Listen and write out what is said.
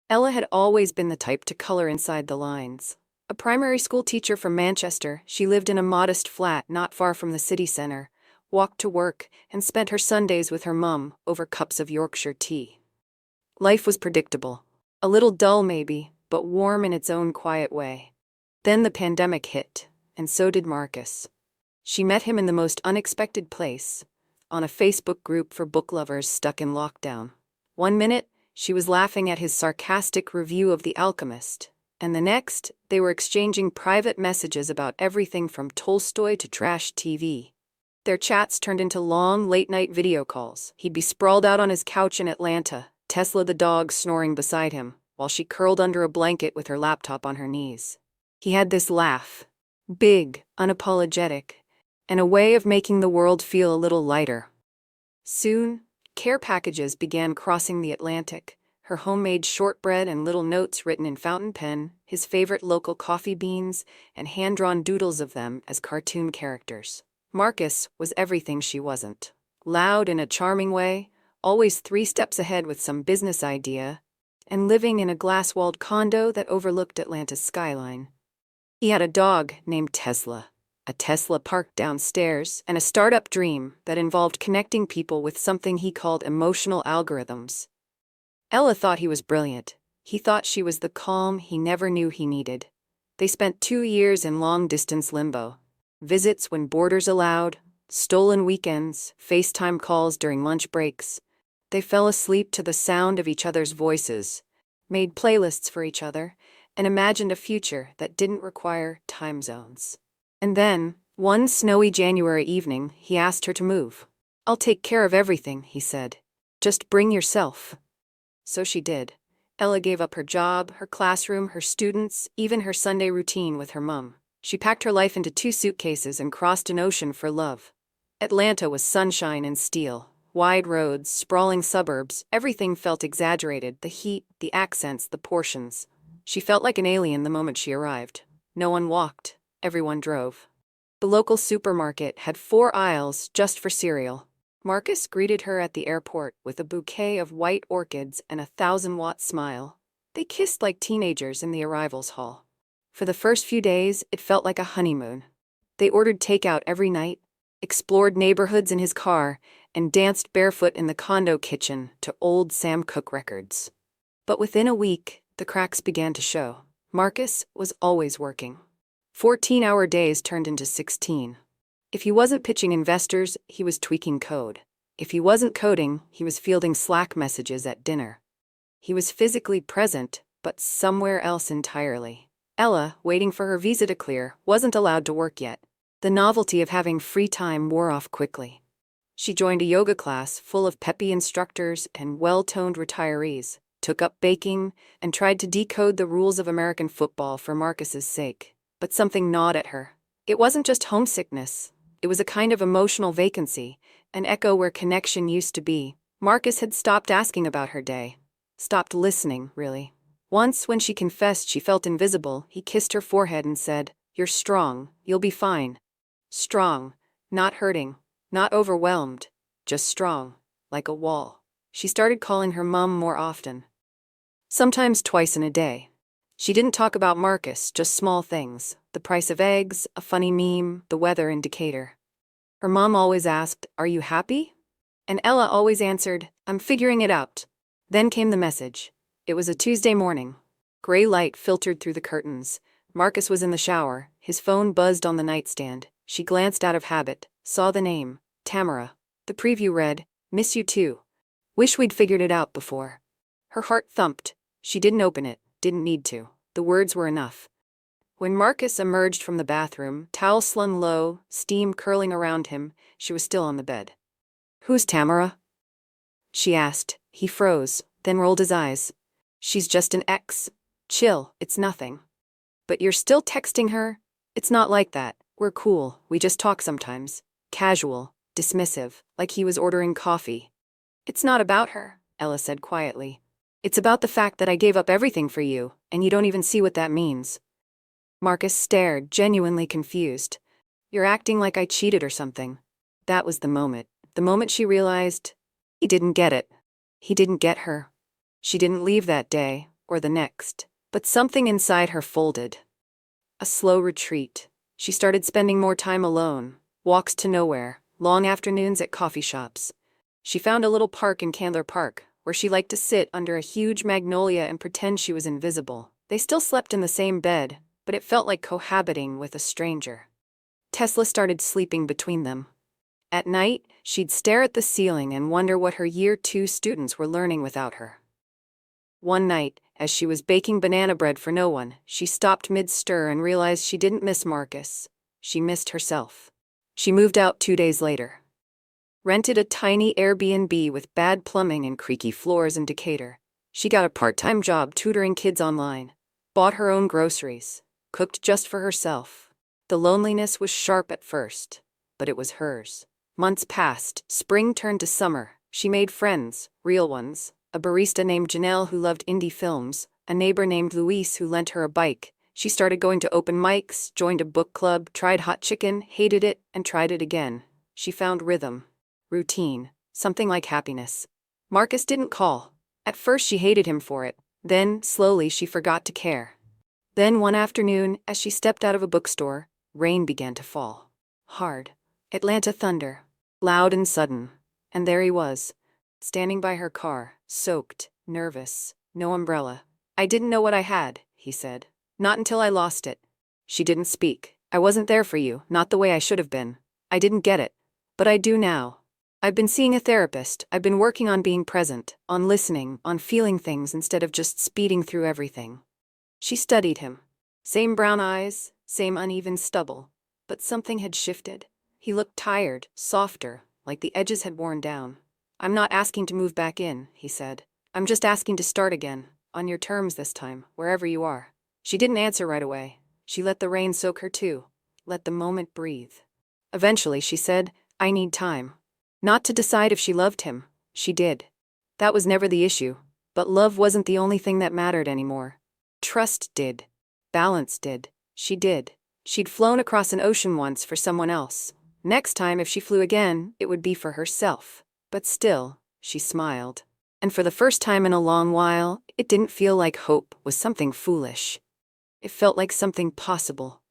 Ella had always been the type to color inside the lines. A primary school teacher from Manchester, she lived in a modest flat not far from the city centre, walked to work, and spent her Sundays with her mum over cups of Yorkshire tea. Life was predictable. A little dull maybe, but warm in its own quiet way. Then the pandemic hit, and so did Marcus. She met him in the most unexpected place, on a Facebook group for book lovers stuck in lockdown. One minute, she was laughing at his sarcastic review of The Alchemist, and the next, they were exchanging private messages about everything from Tolstoy to trash TV. Their chats turned into long, late-night video calls. He'd be sprawled out on his couch in Atlanta, Tesla the dog snoring beside him, while she curled under a blanket with her laptop on her knees. He had this laugh, big, unapologetic, and a way of making the world feel a little lighter. Soon, care packages began crossing the Atlantic, her homemade shortbread and little notes written in fountain pen, his favorite local coffee beans, and hand-drawn doodles of them as cartoon characters. Marcus was everything she wasn't. Loud in a charming way, always 3 steps ahead with some business idea, and living in a glass-walled condo that overlooked Atlanta's skyline. He had a dog named Tesla, a Tesla parked downstairs, and a startup dream that involved connecting people with something he called emotional algorithms. Ella thought he was brilliant. He thought she was the calm he never knew he needed. They spent 2 years in long-distance limbo. Visits when borders allowed, stolen weekends, FaceTime calls during lunch breaks. They fell asleep to the sound of each other's voices, made playlists for each other, and imagined a future that didn't require time zones. And then, one snowy January evening, he asked her to move. "I'll take care of everything," he said. "Just bring yourself." So she did. Ella gave up her job, her classroom, her students, even her Sunday routine with her mum. She packed her life into 2 suitcases and crossed an ocean for love. Atlanta was sunshine and steel. Wide roads, sprawling suburbs, everything felt exaggerated, the heat, the accents, the portions. She felt like an alien the moment she arrived. No one walked, everyone drove. The local supermarket had 4 aisles just for cereal. Marcus greeted her at the airport with a bouquet of white orchids and a 1,000-watt smile. They kissed like teenagers in the arrivals hall. For the first few days, it felt like a honeymoon. They ordered takeout every night, explored neighborhoods in his car, and danced barefoot in the condo kitchen to old Sam Cooke records. But within a week, the cracks began to show. Marcus was always working. 14-hour days turned into 16. If he wasn't pitching investors, he was tweaking code. If he wasn't coding, he was fielding Slack messages at dinner. He was physically present, but somewhere else entirely. Ella, waiting for her visa to clear, wasn't allowed to work yet. The novelty of having free time wore off quickly. She joined a yoga class full of peppy instructors and well-toned retirees, took up baking, and tried to decode the rules of American football for Marcus's sake. But something gnawed at her. It wasn't just homesickness. It was a kind of emotional vacancy, an echo where connection used to be. Marcus had stopped asking about her day. Stopped listening, really. Once, when she confessed she felt invisible, he kissed her forehead and said, "You're strong, you'll be fine." Strong, not hurting, not overwhelmed, just strong, like a wall. She started calling her mum more often. Sometimes twice in a day. She didn't talk about Marcus, just small things. The price of eggs, a funny meme, the weather indicator. Her mom always asked, "Are you happy?" And Ella always answered, "I'm figuring it out." Then came the message. It was a Tuesday morning. Gray light filtered through the curtains. Marcus was in the shower. His phone buzzed on the nightstand. She glanced out of habit, saw the name, Tamara. The preview read, "Miss you too. Wish we'd figured it out before." Her heart thumped. She didn't open it, didn't need to. The words were enough. When Marcus emerged from the bathroom, towel slung low, steam curling around him, she was still on the bed. "Who's Tamara?" she asked. He froze, then rolled his eyes. "She's just an ex. Chill, it's nothing." "But you're still texting her?" "It's not like that. We're cool, we just talk sometimes." Casual, dismissive, like he was ordering coffee. "It's not about her," Ella said quietly. "It's about the fact that I gave up everything for you, and you don't even see what that means." Marcus stared, genuinely confused. "You're acting like I cheated or something." That was the moment she realized he didn't get it. He didn't get her. She didn't leave that day. or the next. But something inside her folded. A slow retreat. She started spending more time alone, walks to nowhere, long afternoons at coffee shops. She found a little park in Candler Park, where she liked to sit under a huge magnolia and pretend she was invisible. They still slept in the same bed, but it felt like cohabiting with a stranger. Tesla started sleeping between them. At night, she'd stare at the ceiling and wonder what her Year 2 students were learning without her. One night, as she was baking banana bread for no one, she stopped mid-stir and realized she didn't miss Marcus. She missed herself. She moved out 2 days later. Rented a tiny Airbnb with bad plumbing and creaky floors in Decatur. She got a part-time job tutoring kids online. Bought her own groceries. Cooked just for herself. The loneliness was sharp at first, but it was hers. Months passed, spring turned to summer. She made friends, real ones. A barista named Janelle who loved indie films, a neighbor named Luis who lent her a bike. She started going to open mics, joined a book club, tried hot chicken, hated it, and tried it again. She found rhythm, routine, something like happiness. Marcus didn't call. At first she hated him for it. Then, slowly, she forgot to care. Then one afternoon, as she stepped out of a bookstore, rain began to fall. Hard. Atlanta thunder. Loud and sudden. And there he was, standing by her car, soaked, nervous, no umbrella. "I didn't know what I had," he said. "Not until I lost it." She didn't speak. "I wasn't there for you, not the way I should have been. I didn't get it. But I do now. I've been seeing a therapist. I've been working on being present, on listening, on feeling things instead of just speeding through everything." She studied him. Same brown eyes, same uneven stubble. But something had shifted. He looked tired, softer, like the edges had worn down. "I'm not asking to move back in," he said. "I'm just asking to start again, on your terms this time, wherever you are." She didn't answer right away. She let the rain soak her too. Let the moment breathe. Eventually she said, "I need time." Not to decide if she loved him. She did. That was never the issue. But love wasn't the only thing that mattered anymore. Trust did. Balance did. She did. She'd flown across an ocean once for someone else. Next time, if she flew again, it would be for herself. But still, she smiled. And for the first time in a long while, it didn't feel like hope was something foolish. It felt like something possible.